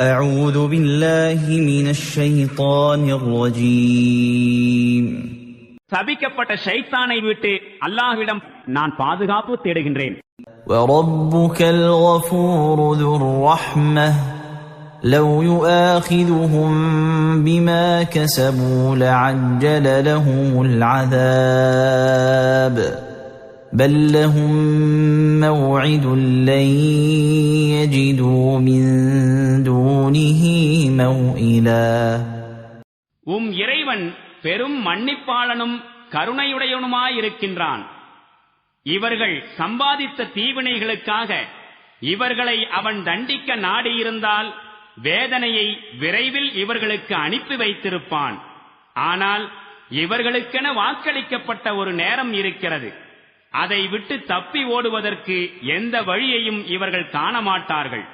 أعوذ بالله من الشيطان الرجيم. சபிக்கப்பட்ட ஷைத்தானை விட்டு அல்லாஹ்விடம் நான் பாதுகாப்பு தேடுகின்றேன். وربك الغفور ذو الرحمة لو يؤاخذهم بما كسبوا لعجل لهم العذاب بل لهم موعد لن يجدوا من دونه موئلا. இறைவன் பெரும் மன்னிப்பாளனும் கருணையுடையவனுமாயிருக்கின்றான். இவர்கள் சம்பாதித்த தீவினைகளுக்காக இவர்களை அவன் தண்டிக்க நாடியிருந்தால் வேதனையை விரைவில் இவர்களுக்கு அனுப்பி வைத்திருப்பான். ஆனால் இவர்களுக்கென வாக்களிக்கப்பட்ட ஒரு நேரம் இருக்கிறது. அதை விட்டு தப்பி ஓடுவதற்கு எந்த வழியையும் இவர்கள் காண மாட்டார்கள்.